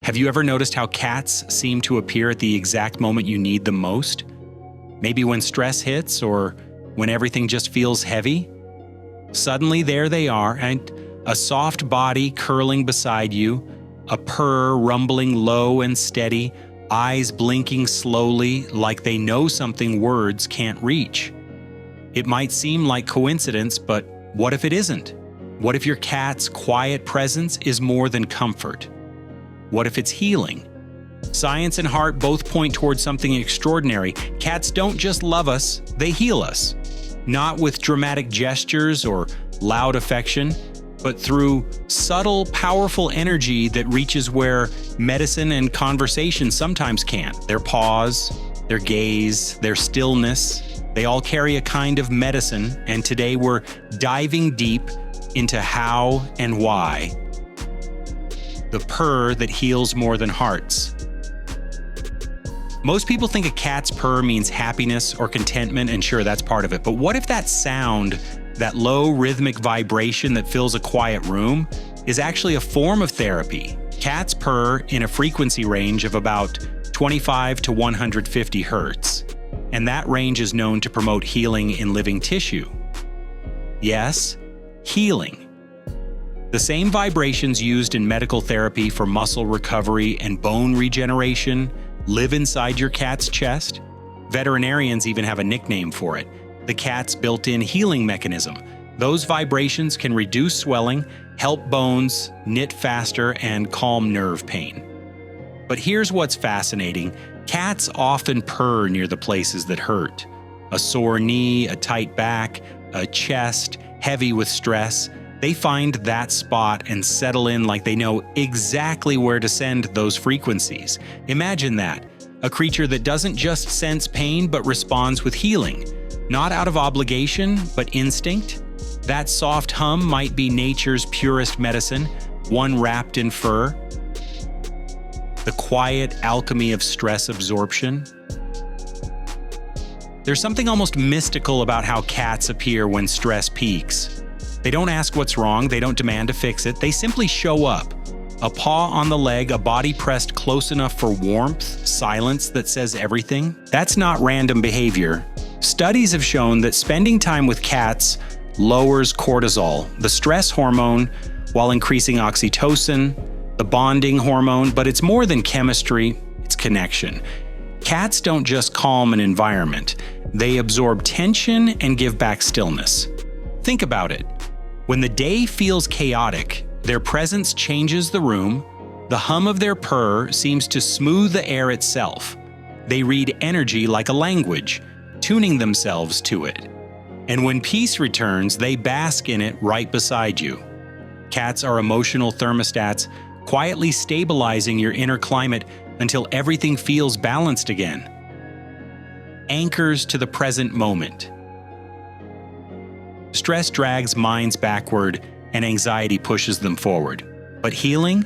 Have you ever noticed how cats seem to appear at the exact moment you need them most? Maybe when stress hits or when everything just feels heavy? Suddenly there they are, and a soft body curling beside you, a purr rumbling low and steady, eyes blinking slowly like they know something words can't reach. It might seem like coincidence, but what if it isn't? What if your cat's quiet presence is more than comfort? What if it's healing? Science and heart both point towards something extraordinary. Cats don't just love us, they heal us. Not with dramatic gestures or loud affection, but through subtle, powerful energy that reaches where medicine and conversation sometimes can't. Their paws, their gaze, their stillness, they all carry a kind of medicine, and today we're diving deep into how and why. The purr that heals more than hearts. Most people think a cat's purr means happiness or contentment, and sure, that's part of it. But what if that sound, that low rhythmic vibration that fills a quiet room, is actually a form of therapy? Cats purr in a frequency range of about 25 to 150 hertz, and that range is known to promote healing in living tissue. Yes, healing. The same vibrations used in medical therapy for muscle recovery and bone regeneration live inside your cat's chest. Veterinarians even have a nickname for it, the cat's built-in healing mechanism. Those vibrations can reduce swelling, help bones knit faster, and calm nerve pain. But here's what's fascinating. Cats often purr near the places that hurt. A sore knee, a tight back, a chest heavy with stress. They find that spot and settle in like they know exactly where to send those frequencies. Imagine that, a creature that doesn't just sense pain but responds with healing. Not out of obligation, but instinct. That soft hum might be nature's purest medicine, one wrapped in fur. The quiet alchemy of stress absorption. There's something almost mystical about how cats appear when stress peaks. They don't ask what's wrong, they don't demand to fix it, they simply show up. A paw on the leg, a body pressed close enough for warmth, silence that says everything. That's not random behavior. Studies have shown that spending time with cats lowers cortisol, the stress hormone, while increasing oxytocin, the bonding hormone, but it's more than chemistry, it's connection. Cats don't just calm an environment, they absorb tension and give back stillness. Think about it. When the day feels chaotic, their presence changes the room. The hum of their purr seems to smooth the air itself. They read energy like a language, tuning themselves to it. And when peace returns, they bask in it right beside you. Cats are emotional thermostats, quietly stabilizing your inner climate until everything feels balanced again. Anchors to the present moment. Stress drags minds backward and anxiety pushes them forward. But healing?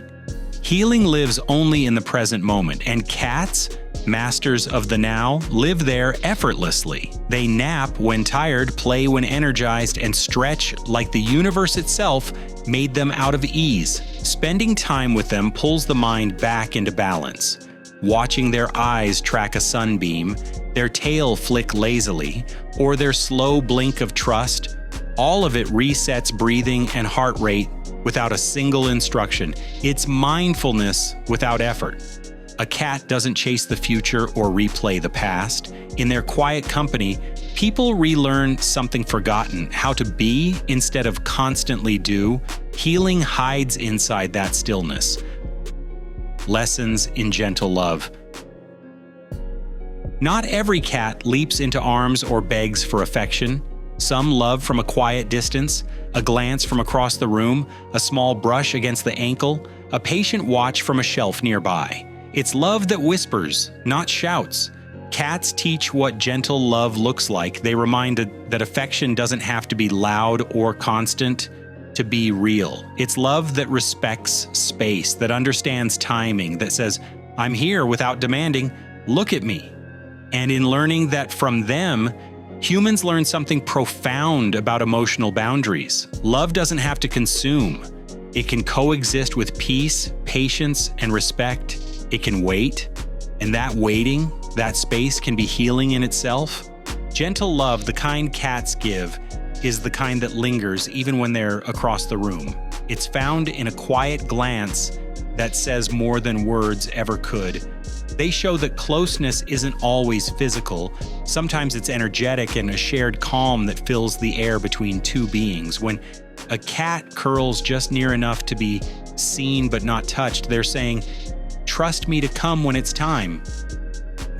Healing lives only in the present moment, and cats, masters of the now, live there effortlessly. They nap when tired, play when energized, and stretch like the universe itself made them out of ease. Spending time with them pulls the mind back into balance. Watching their eyes track a sunbeam, their tail flick lazily, or their slow blink of trust, all of it resets breathing and heart rate without a single instruction. It's mindfulness without effort. A cat doesn't chase the future or replay the past. In their quiet company, people relearn something forgotten, how to be instead of constantly do. Healing hides inside that stillness. Lessons in gentle love. Not every cat leaps into arms or begs for affection. Some love from a quiet distance, a glance from across the room, a small brush against the ankle, a patient watch from a shelf nearby. It's love that whispers, not shouts. Cats teach what gentle love looks like. They remind that affection doesn't have to be loud or constant to be real. It's love that respects space, that understands timing, that says, "I'm here," without demanding, "Look at me." And in learning that from them, humans learn something profound about emotional boundaries. Love doesn't have to consume. It can coexist with peace, patience, and respect. It can wait, and that waiting, that space can be healing in itself. Gentle love, the kind cats give, is the kind that lingers even when they're across the room. It's found in a quiet glance that says more than words ever could. They show that closeness isn't always physical. Sometimes it's energetic and a shared calm that fills the air between two beings. When a cat curls just near enough to be seen but not touched, they're saying, "Trust me to come when it's time."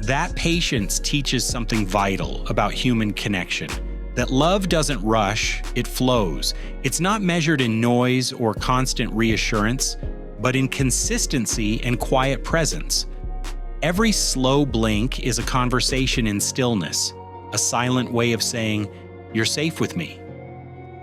That patience teaches something vital about human connection. That love doesn't rush, it flows. It's not measured in noise or constant reassurance, but in consistency and quiet presence. Every slow blink is a conversation in stillness, a silent way of saying, "You're safe with me."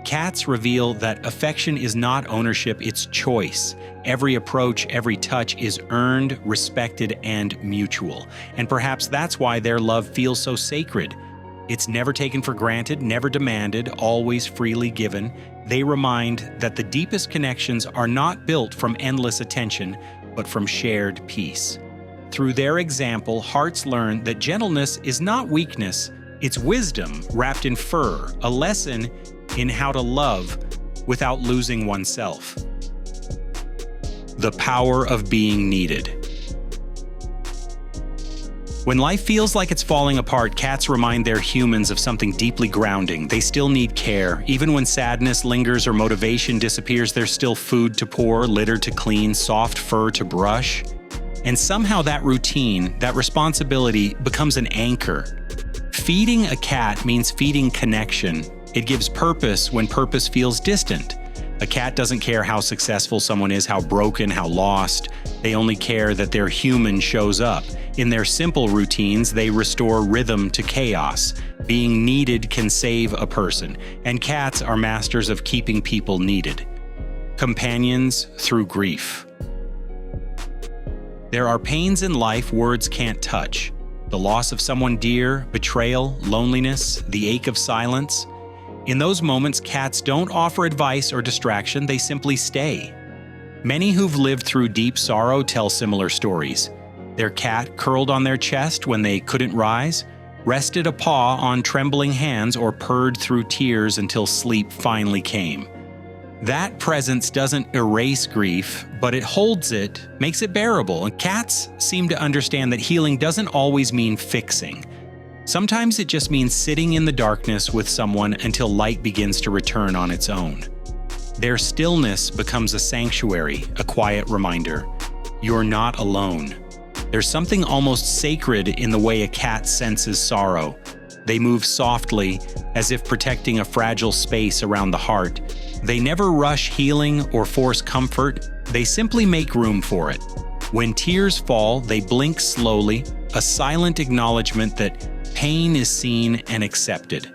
Cats reveal that affection is not ownership, it's choice. Every approach, every touch is earned, respected, and mutual. And perhaps that's why their love feels so sacred. It's never taken for granted, never demanded, always freely given. They remind that the deepest connections are not built from endless attention, but from shared peace. Through their example, hearts learn that gentleness is not weakness, it's wisdom wrapped in fur, a lesson in how to love without losing oneself. The power of being needed. When life feels like it's falling apart, cats remind their humans of something deeply grounding. They still need care. Even when sadness lingers or motivation disappears, there's still food to pour, litter to clean, soft fur to brush. And somehow that routine, that responsibility, becomes an anchor. Feeding a cat means feeding connection. It gives purpose when purpose feels distant. A cat doesn't care how successful someone is, how broken, how lost. They only care that their human shows up. In their simple routines, they restore rhythm to chaos. Being needed can save a person, and cats are masters of keeping people needed. Companions through grief. There are pains in life words can't touch. The loss of someone dear, betrayal, loneliness, the ache of silence. In those moments, cats don't offer advice or distraction, they simply stay. Many who've lived through deep sorrow tell similar stories. Their cat curled on their chest when they couldn't rise, rested a paw on trembling hands, or purred through tears until sleep finally came. That presence doesn't erase grief, but it holds it, makes it bearable, and cats seem to understand that healing doesn't always mean fixing. Sometimes it just means sitting in the darkness with someone until light begins to return on its own. Their stillness becomes a sanctuary, a quiet reminder. You're not alone. There's something almost sacred in the way a cat senses sorrow. They move softly, as if protecting a fragile space around the heart. They never rush healing or force comfort. They simply make room for it. When tears fall, they blink slowly, a silent acknowledgement that pain is seen and accepted.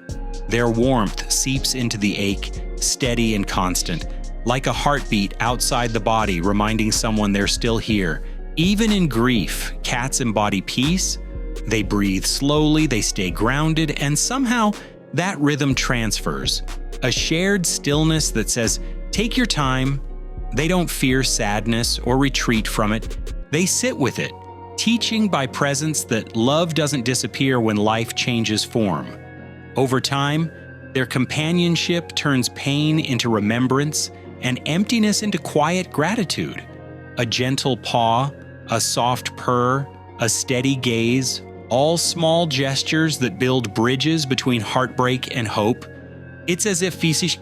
Their warmth seeps into the ache, steady and constant, like a heartbeat outside the body reminding someone they're still here. Even in grief, cats embody peace. They breathe slowly, they stay grounded, and somehow that rhythm transfers. A shared stillness that says, take your time. They don't fear sadness or retreat from it. They sit with it, teaching by presence that love doesn't disappear when life changes form. Over time, their companionship turns pain into remembrance and emptiness into quiet gratitude. A gentle paw, a soft purr, a steady gaze, all small gestures that build bridges between heartbreak and hope. It's as if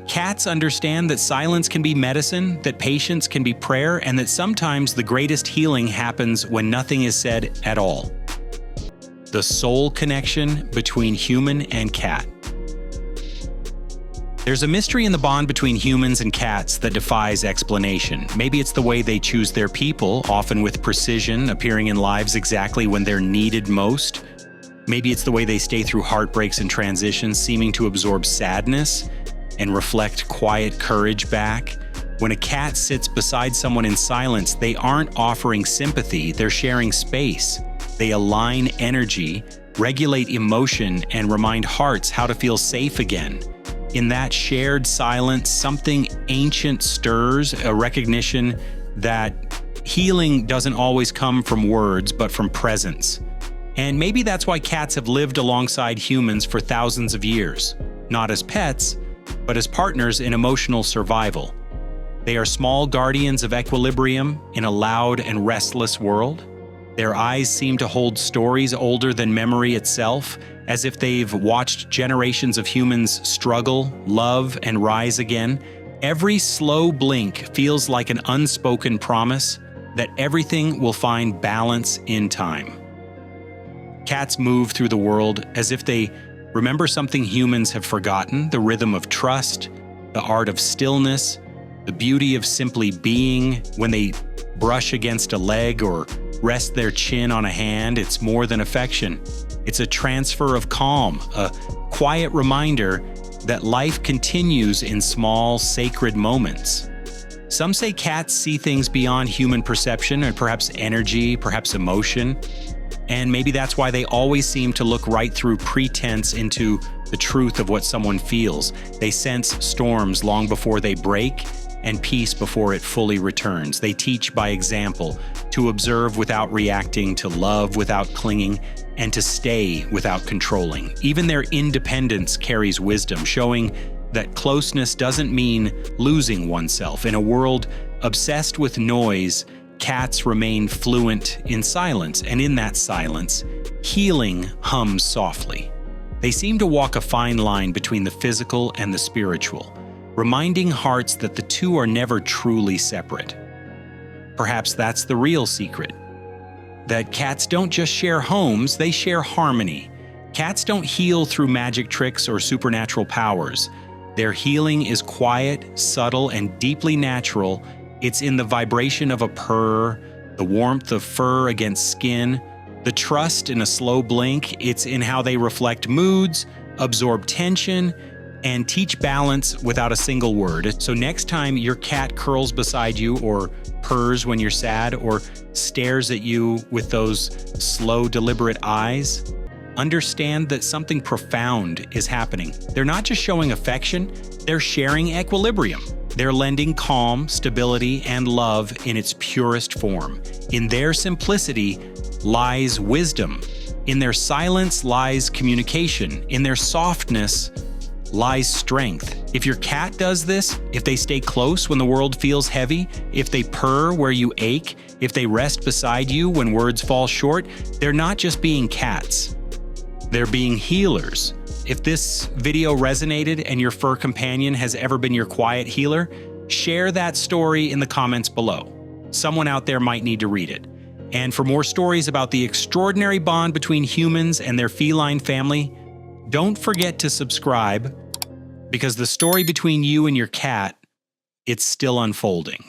cats understand that silence can be medicine, that patience can be prayer, and that sometimes the greatest healing happens when nothing is said at all. The soul connection between human and cat. There's a mystery in the bond between humans and cats that defies explanation. Maybe it's the way they choose their people, often with precision, appearing in lives exactly when they're needed most. Maybe it's the way they stay through heartbreaks and transitions, seeming to absorb sadness and reflect quiet courage back. When a cat sits beside someone in silence, they aren't offering sympathy, they're sharing space. They align energy, regulate emotion, and remind hearts how to feel safe again. In that shared silence, something ancient stirs, a recognition that healing doesn't always come from words, but from presence. And maybe that's why cats have lived alongside humans for thousands of years, not as pets, but as partners in emotional survival. They are small guardians of equilibrium in a loud and restless world. Their eyes seem to hold stories older than memory itself, as if they've watched generations of humans struggle, love, and rise again. Every slow blink feels like an unspoken promise that everything will find balance in time. Cats move through the world as if they remember something humans have forgotten: the rhythm of trust, the art of stillness, the beauty of simply being. When they brush against a leg or rest their chin on a hand, it's more than affection. It's a transfer of calm, a quiet reminder that life continues in small, sacred moments. Some say cats see things beyond human perception, or perhaps energy, perhaps emotion. And maybe that's why they always seem to look right through pretense into the truth of what someone feels. They sense storms long before they break, and peace before it fully returns. They teach by example, to observe without reacting, to love without clinging, and to stay without controlling. Even their independence carries wisdom, showing that closeness doesn't mean losing oneself. In a world obsessed with noise, cats remain fluent in silence, and in that silence, healing hums softly. They seem to walk a fine line between the physical and the spiritual, reminding hearts that the two are never truly separate. Perhaps that's the real secret, that cats don't just share homes, they share harmony. Cats don't heal through magic tricks or supernatural powers. Their healing is quiet, subtle, and deeply natural. It's in the vibration of a purr, the warmth of fur against skin, the trust in a slow blink. It's in how they reflect moods, absorb tension, and teach balance without a single word. So next time your cat curls beside you, or purrs when you're sad, or stares at you with those slow, deliberate eyes, understand that something profound is happening. They're not just showing affection, they're sharing equilibrium. They're lending calm, stability, and love in its purest form. In their simplicity lies wisdom. In their silence lies communication. In their softness lies strength. If your cat does this, if they stay close when the world feels heavy, if they purr where you ache, if they rest beside you when words fall short, they're not just being cats. They're being healers. If this video resonated and your fur companion has ever been your quiet healer, share that story in the comments below. Someone out there might need to read it. And for more stories about the extraordinary bond between humans and their feline family, don't forget to subscribe, because the story between you and your cat, it's still unfolding.